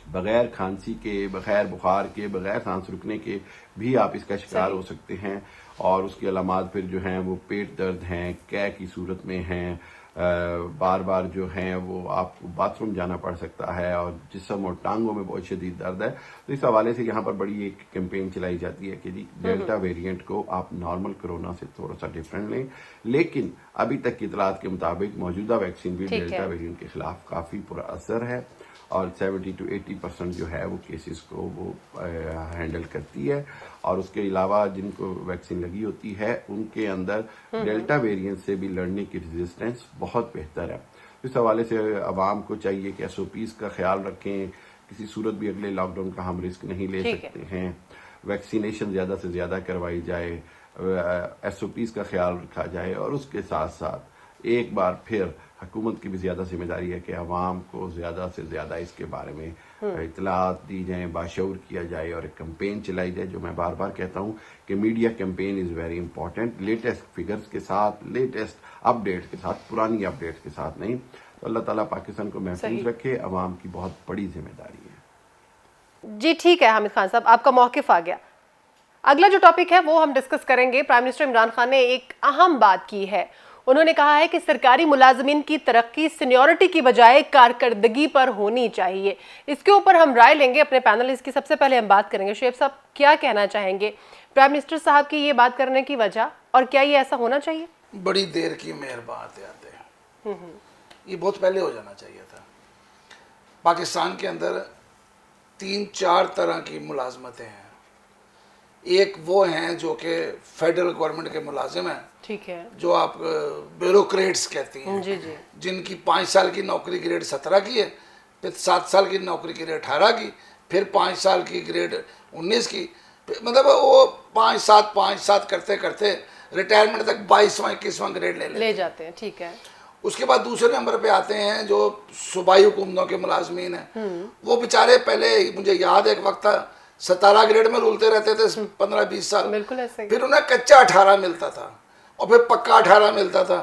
बगैर खांसी के, बगैर बुखार के, बगैर सांस रुकने के भी आप इसका शिकार हो सकते हैं। और उसकी अलामात फिर जो हैं वो पेट दर्द हैं, कै की सूरत में हैं, बार बार जो हैं वो आपको बाथरूम जाना पड़ सकता है, और जिस्म और टांगों में बहुत शदीद दर्द है। तो इस हवाले से यहाँ पर बड़ी एक कैंपेन चलाई जाती है कि जी डेल्टा वेरिएंट को आप नॉर्मल कोरोना से थोड़ा सा डिफरेंट लें, लेकिन अभी तक की इतलात के मुताबिक मौजूदा वैक्सीन भी डेल्टा वेरिएंट के खिलाफ काफ़ी पूरा असर है, और 70 to 80% जो है वो केसेस को वो हैंडल करती है। और उसके अलावा जिनको वैक्सीन लगी होती है उनके अंदर डेल्टा वेरिएंट से भी लड़ने की रेजिस्टेंस बहुत बेहतर है। इस हवाले से आवाम को चाहिए कि SOPs का ख्याल रखें, किसी सूरत भी अगले लॉकडाउन का हम रिस्क नहीं ले सकते हैं, वैक्सीनेशन ज़्यादा से ज़्यादा करवाई जाए, SOPs का ख्याल रखा जाए, और उसके साथ साथ एक बार फिर हुकूमत की भी ज्यादा जिम्मेदारी है कि आवाम को ज्यादा से ज्यादा इसके बारे में इतलात दी जाए, बाशऊर किया जाए, और एक कैंपेन चलाई जाए। जो मैं बार बार कहता हूँ कि media campaign is very important, latest figures के साथ, लेटेस्ट अपडेट्स के साथ, पुरानी अपडेट्स के साथ नहीं। तो अल्लाह ताला पाकिस्तान को महफूज रखे, आवाम की बहुत बड़ी जिम्मेदारी है। जी ठीक है हामिद खान साहब, आपका मौक़िफ़ आ गया। अगला जो टॉपिक है वो हम डिस्कस करेंगे। प्राइम मिनिस्टर इमरान खान ने एक अहम बात की है। उन्होंने कहा है कि सरकारी मुलाजमीन की तरक्की सीनियरिटी की बजाय कारकर्दगी पर होनी चाहिए। इसके ऊपर हम राय लेंगे अपने पैनलिस्ट की। सबसे पहले हम बात करेंगे, शुएब साहब क्या कहना चाहेंगे प्राइम मिनिस्टर साहब की ये बात करने की वजह, और क्या ये ऐसा होना चाहिए? बड़ी देर की मेहरबान आते हैं, ये बहुत पहले हो जाना चाहिए था। पाकिस्तान के अंदर 3-4 तरह की मुलाजमतें हैं। एक वो हैं जो कि फेडरल गवर्नमेंट के मुलाजिम हैं, ठीक है, जो आप ब्यूरोक्रेट्स कहती हैं, जी जी, जिनकी 5 साल की नौकरी ग्रेड 17 की है, फिर 7 साल की नौकरी ग्रेड 18 की, फिर 5 साल की ग्रेड 19 की, मतलब वो 5-7 करते करते रिटायरमेंट तक 22वां-21वां ग्रेड ले जाते हैं। ठीक है, उसके बाद दूसरे नंबर पे आते हैं जो सूबाई हुकूमतों के मुलाजमीन हैं। वो बेचारे पहले, मुझे याद है एक वक्त था 17 ग्रेड में रुलते रहते थे 15-20 साल, बिल्कुल ऐसे ही। फिर उन्हें कच्चा 18 मिलता था और फिर पक्का 18 मिलता था,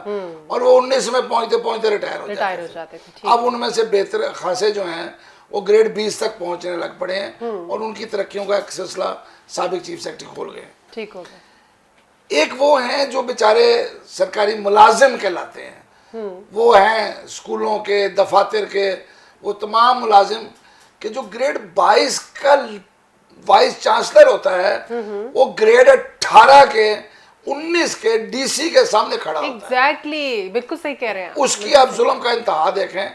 और वो 19 में पहुंचते पहुंचते रिटायर हो जाते थे। अब उनमें से बेहतर खासे जो हैं वो ग्रेड 20 तक पहुंचने लग पड़े हैं, और उनकी तरक्कियों का एक सिलसिला साबिक चीफ सेक्रेटरी खोल गए। ठीक हो गया। एक वो हैं जो बेचारे सरकारी मुलाजिम कहलाते हैं, वो हैं स्कूलों के, दफातर के, वो तमाम मुलाजिम के जो ग्रेड 22 का वाइस चांसलर होता है, वो ग्रेड 18 के 19 के डीसी के सामने खड़ा होता है। एग्जैक्टली, बिल्कुल सही कह रहे हैं। उसकी आप जुल्म का इंतहा देखें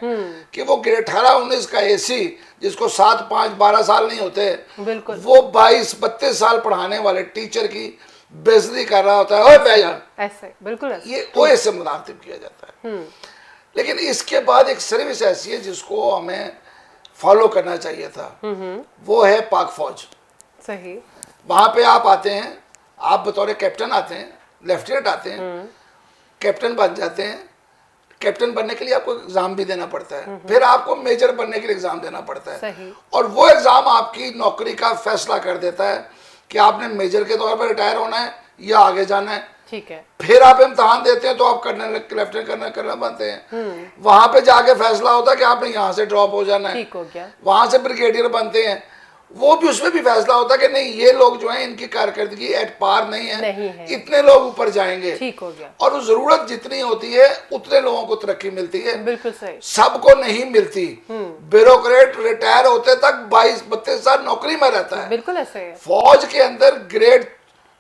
कि वो ग्रेड 18-19 का एसी, जिसको 7-5-12 साल नहीं होते, बिल्कुल, वो 22-32 साल पढ़ाने वाले टीचर की बेइज्जती कर रहा होता है। ओए भैया, ऐसे बिल्कुल ऐसे। ये ओए से मुनासिब किया जाता है। लेकिन इसके बाद एक सर्विस ऐसी है जिसको हमें फॉलो करना चाहिए था, वो है पाक फौज। सही। वहां पे आप आते हैं, आप बतौर कैप्टन आते हैं, लेफ्टिनेंट आते हैं, कैप्टन बन जाते हैं। कैप्टन बनने के लिए आपको एग्जाम भी देना पड़ता है, फिर आपको मेजर बनने के लिए एग्जाम देना पड़ता है, सही। और वो एग्जाम आपकी नौकरी का फैसला कर देता है कि आपने मेजर के तौर पर रिटायर होना है या आगे जाना है। ठीक है, फिर आप इम्तहान देते हैं तो आप कर्नल, लेफ्टिनेंट कर्नल बनते हैं। वहां पे जाके फैसला होता है कि आपने यहाँ से ड्रॉप हो जाना है। ठीक हो गया। वहां से ब्रिगेडियर बनते हैं, वो भी, उसमें भी फैसला होता है कि नहीं, ये लोग जो हैं इनकी कारकर्दगी एट पार नहीं है, इतने लोग ऊपर जाएंगे। ठीक हो गया। और जरूरत जितनी होती है उतने लोगों को तरक्की मिलती है, बिल्कुल सही, सबको नहीं मिलती। ब्यूरोक्रेट रिटायर होते तक 22-32 साल नौकरी में रहता है। बिल्कुल ऐसे है। फौज के अंदर ग्रेड,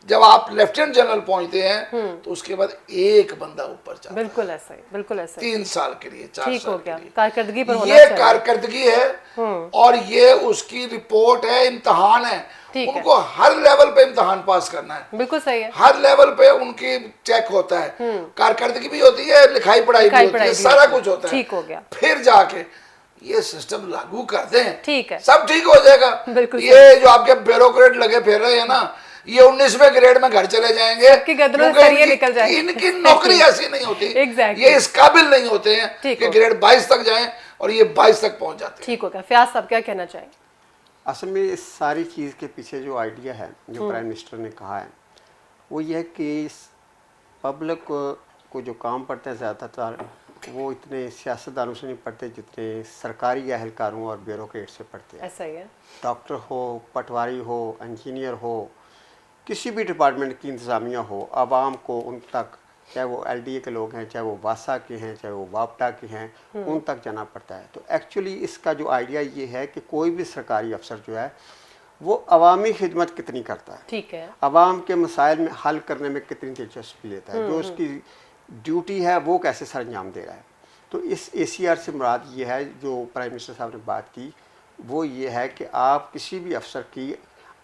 जब आप लेफ्टिनेंट जनरल पहुंचते हैं तो उसके बाद एक बंदा ऊपर जाता है। बिल्कुल ऐसा ही, बिल्कुल ऐसा ही। 3 साल के लिए, 4 ठीक साल हो के गया। लिए कारकर्दगी पर होना ये चाहिए। कारकर्दगी है, और ये उसकी रिपोर्ट है, इम्तहान है। उनको हर लेवल पे इम्तहान पास करना है। बिल्कुल सही है। हर लेवल पे उनकी चेक होता है, कारकर्दगी भी होती है, लिखाई पढ़ाई भी होती है, सारा कुछ होता है। ठीक हो गया। फिर जाके ये सिस्टम लागू करते हैं, ठीक है, सब ठीक हो जाएगा। ये जो आपके ब्यूरोक्रेट लगे फिर रहे हैं ना, ये 19वें ग्रेड में घर चले जाएंगे, निकल जाएंगे। इनकी नौकरी ऐसी नहीं होती। exactly. ये इस काबिल नहीं होते हैं कि ग्रेड 22 तक जाएं, और ये 22 तक पहुंच जाते हैं। ठीक होगा। फयाज साहब क्या कहना चाहेंगे? असल में इस सारी चीज़ के पीछे जो आइडिया है, जो प्राइम मिनिस्टर ने कहा है, वो ये है कि पब्लिक को जो काम पड़ता है ज़्यादातर वो इतने सियासतदानों से नहीं पढ़ते जितने सरकारी एहलकारों और ब्यूरोक्रेट से पढ़ते हैं। ऐसा ही है। डॉक्टर हो, पटवारी हो, इंजीनियर हो, किसी भी डिपार्टमेंट की इंतज़ामिया हो, आवाम को उन तक, चाहे वो एलडीए के लोग हैं, चाहे वो वासा के हैं, चाहे वो वापटा के हैं, उन तक जाना पड़ता है। तो एक्चुअली इसका जो आइडिया ये है कि कोई भी सरकारी अफसर जो है वो अवामी खिदमत कितनी करता है, ठीक है, अवाम के मसाइल में हल करने में कितनी दिलचस्पी लेता है, जो उसकी ड्यूटी है वो कैसे सर अंजाम दे रहा है। तो इस ACR से मुराद ये है, जो प्राइम मिनिस्टर साहब ने बात की, वो ये है कि आप किसी भी अफसर की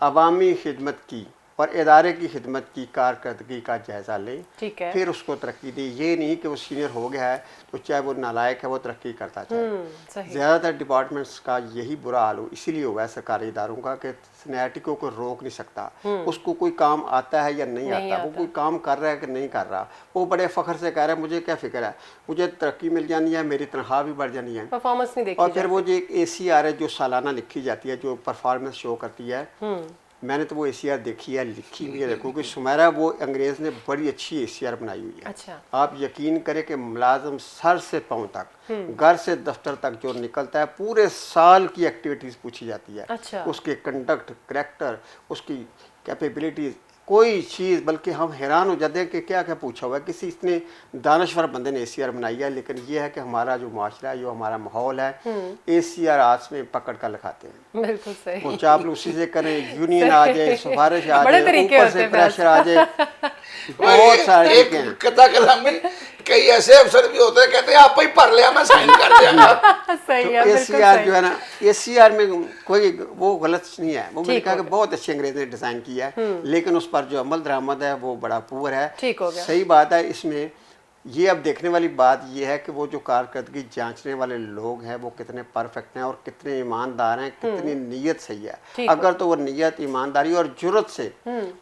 अवामी खिदमत की और इदारे की खिदमत की कारकर्दगी का जायज़ा लें, ठीक है। फिर उसको तरक्की दी। ये नहीं कि वो सीनियर हो गया है तो चाहे वो नालायक है वो तरक्की करता चाहे। सही। ज़्यादातर डिपार्टमेंट्स का यही बुरा हाल हो, इसीलिए हुआ है सरकारी इदारों का, कि सीनियरिटी को कोई रोक नहीं सकता। उसको कोई काम आता है या नहीं आता, वो कोई काम कर रहा है कि नहीं कर रहा, वो बड़े फ़ख्र से कह रहा है मुझे क्या फ़िक्र है, मुझे तरक्की मिल जानी है, मेरी तनख्वाह भी बढ़ जानी है। परफॉर्मेंस नहीं देखी और फिर वो जो एक ACR है जो सालाना लिखी जाती है, जो परफॉर्मेंस शो करती है, मैंने तो वो ACR देखी है, लिखी हुई है। देखो कि सुमेरा, वो अंग्रेज़ ने बड़ी अच्छी ACR बनाई हुई है। अच्छा। आप यकीन करें कि मुलाजम सर से पाँव तक, घर से दफ्तर तक जो निकलता है, पूरे साल की एक्टिविटीज़ पूछी जाती है। अच्छा। उसके कंडक्ट, करैक्टर, उसकी कैपेबिलिटीज़, कोई चीज़, बल्कि हम हैरान हो जाते हैं कि क्या क्या पूछा हुआ है। किसी इतने दानश्वर बंदे ने ACR बनाई है, लेकिन ये है कि हमारा जो माशरा है, जो हमारा माहौल है, ACR आज में पकड़ कर लिखाते हैं। बिल्कुल सही। वो चापलूसी से करें, यूनियन आ जाए, सिफारिश आ बड़े जाए, तरीके ऊपर होते से हैं प्रेशर आ जाए, और बहुत सारे तरीके हैं। एक कथा कलाम में कई ऐसे अफसर भी होते हैं, कहते हैं आप ही पढ़ लिया, मैं साइन कर दिया। सही है, तो बिल्कुल ACR सही। जो है ना, ACR में कोई वो गलत नहीं है, वो मैंने ठीक कहा हो कि बहुत अच्छे अंग्रेज ने डिज़ाइन किया है, लेकिन उस पर जो अमल दरामद है वो बड़ा पुअर है। ठीक हो गया। सही बात है। इसमें ये अब देखने वाली बात ये है कि वो जो कारकर्दगी जांचने वाले लोग हैं वो कितने परफेक्ट हैं और कितने ईमानदार हैं, कितनी नीयत सही है। अगर तो वो नीयत, ईमानदारी और जुर्रत से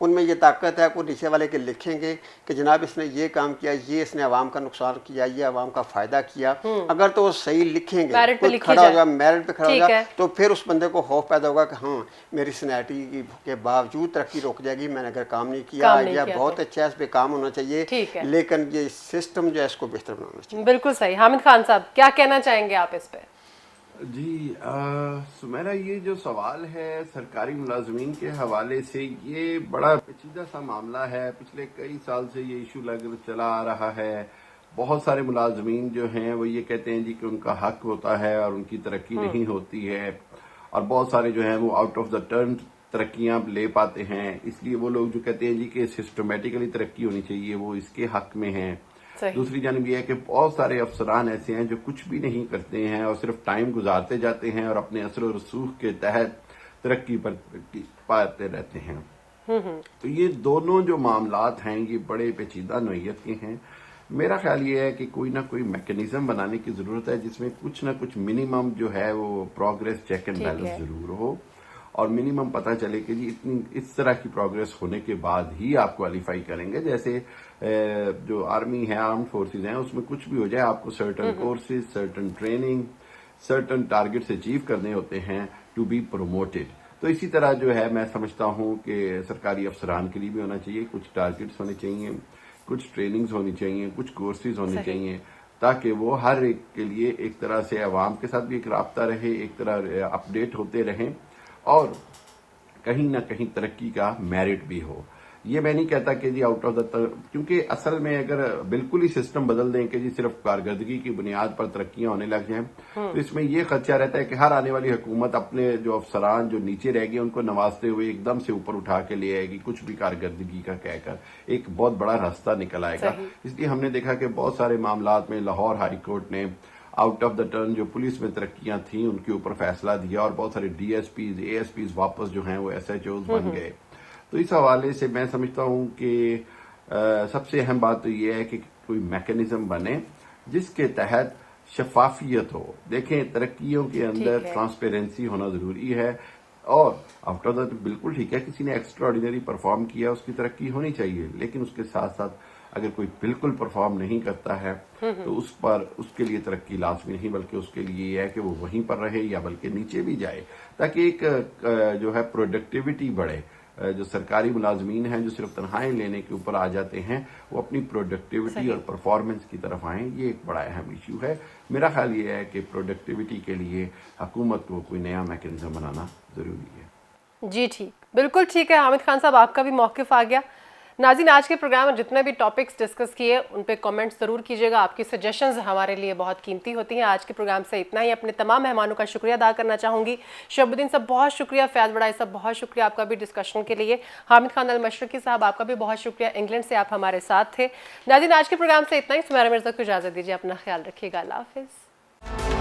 उनमें ये ताकत है, कोई नीचे वाले के लिखेंगे कि जनाब इसने ये काम किया, ये इसने आवाम का नुकसान किया, ये आवाम का फ़ायदा किया, अगर तो वो सही लिखेंगे, मेरिट पे कोई लिखी खड़ा जाए। होगा, मेरिट पे खड़ा ठीक होगा, है। तो फिर उस बंदे को खौफ पैदा होगा कि हाँ, मेरी सीनियरिटी के बावजूद तरक्की रुक जाएगी, मैंने अगर काम नहीं किया, काम नहीं या किया बहुत तो। अच्छा है, इस पे काम होना चाहिए। ठीक है। लेकिन ये सिस्टम जो है इसको बेहतर बनाना चाहिए। बिल्कुल सही। हामिद खान साहब, क्या कहना चाहेंगे आप इस पे? जी सुमेरा, ये जो सवाल है सरकारी मुलाजमीन के हवाले से, ये बड़ा पेचीदा सा मामला है। पिछले कई साल से ये इशू चला आ रहा है। बहुत सारे मुलाजमीन जो हैं वो ये कहते हैं जी कि उनका हक होता है और उनकी तरक्की नहीं होती है, और बहुत सारे जो हैं वो आउट ऑफ द टर्न तरक्कियां ले पाते हैं। इसलिए वो लोग जो कहते हैं जी कि सिस्टमेटिकली तरक्की होनी चाहिए, वो इसके हक में हैं। दूसरी जानिब यह है कि बहुत सारे अफसरान ऐसे हैं जो कुछ भी नहीं करते हैं और सिर्फ टाइम गुजारते जाते हैं और अपने असर और रसूख के तहत तरक्की पर पाते रहते हैं। तो ये दोनों जो मामलात हैं ये बड़े पेचीदा नौइयत के हैं। मेरा ख्याल ये है कि कोई ना कोई मैकेनिज्म बनाने की जरूरत है जिसमें कुछ ना कुछ मिनिमम जो है वो प्रोग्रेस चेक एंड बैलेंस जरूर हो, और मिनिमम पता चले कि जी इतनी इस तरह की प्रोग्रेस होने के बाद ही आप क्वालिफाई करेंगे। जैसे जो आर्मी है, आर्म फोर्सेस हैं, उसमें कुछ भी हो जाए आपको certain courses, certain training, certain targets achieve करने होते हैं टू बी प्रोमोटेड। तो इसी तरह जो है मैं समझता हूं कि सरकारी अफसरान के लिए भी होना चाहिए, कुछ टारगेट्स होने चाहिए, कुछ ट्रेनिंग्स होनी चाहिए, कुछ कोर्सेज होने चाहिए, ताकि वो हर एक के लिए एक तरह से अवाम के साथ भी एक राब्ता रहे, एक तरह अपडेट होते रहें और कहीं ना कहीं तरक्की का मेरिट भी हो। ये मैं नहीं कहता कि जी आउट ऑफ द, क्योंकि असल में अगर बिल्कुल ही सिस्टम बदल दें कि जी सिर्फ कारकर्दगी की बुनियाद पर तरक्कियां होने लग जाएं, तो इसमें यह खदशा रहता है कि हर आने वाली हुकूमत अपने जो अफसरान जो नीचे रह गए उनको नवाजते हुए एकदम से ऊपर उठा के ले आएगी, कुछ भी कारकर्दगी का कहकर एक बहुत बड़ा रास्ता निकल आएगा। इसलिए हमने देखा कि बहुत सारे मामलात में लाहौर हाई कोर्ट ने आउट ऑफ द टर्न जो पुलिस में तरक्कियां थी उनके ऊपर फैसला दिया और बहुत सारे DSPs, ASPs वापस जो हैं वो SHOs बन गए। तो इस हवाले से मैं समझता हूं कि सबसे अहम बात तो ये है कि कोई मैकेनिज्म बने जिसके तहत शफाफियत हो। देखें, तरक्कियों के अंदर ट्रांसपेरेंसी होना जरूरी है, और आफ्टर दैट बिल्कुल ठीक है, किसी ने एक्स्ट्रा ऑर्डिनरी परफॉर्म किया उसकी तरक्की होनी चाहिए, लेकिन उसके साथ साथ अगर कोई बिल्कुल परफॉर्म नहीं करता है तो उस पर उसके लिए तरक्की लाजमी नहीं, बल्कि उसके लिए यह है कि वो वहीं पर रहे या बल्कि नीचे भी जाए, ताकि एक जो है प्रोडक्टिविटी बढ़े। जो सरकारी मुलाजमीन हैं जो सिर्फ तनख्वाहें लेने के ऊपर आ जाते हैं, वो अपनी प्रोडक्टिविटी और परफॉर्मेंस की तरफ आएँ। ये एक बड़ा अहम इशू है। मेरा ख्याल ये है कि प्रोडक्टिविटी के लिए हुकूमत को कोई नया मैकेनिज्म बनाना ज़रूरी है। जी ठीक, बिल्कुल ठीक है। हामिद खान साहब, आपका भी मौक़िफ़ आ गया। नाज़रीन, आज के प्रोग्राम में जितने भी टॉपिक्स डिस्कस किए उन पे कमेंट्स ज़रूर कीजिएगा। आपकी सजेशंस हमारे लिए बहुत कीमती होती हैं। आज के प्रोग्राम से इतना ही। अपने तमाम मेहमानों का शुक्रिया अदा करना चाहूँगी। शहबुद्दीन साहब बहुत शुक्रिया, फैज़ बड़ाई साहब बहुत शुक्रिया आपका भी डिस्कशन के लिए। हामिद खान अल मशरकी साहब, आपका भी बहुत शुक्रिया, इंग्लैंड से आप हमारे साथ थे। नाज़रीन, आज के प्रोग्राम से इतना ही। सुमैरा मिर्ज़ा को इजाज़त दीजिए, अपना ख्याल रखिएगा। अल्लाह हाफ़िज़।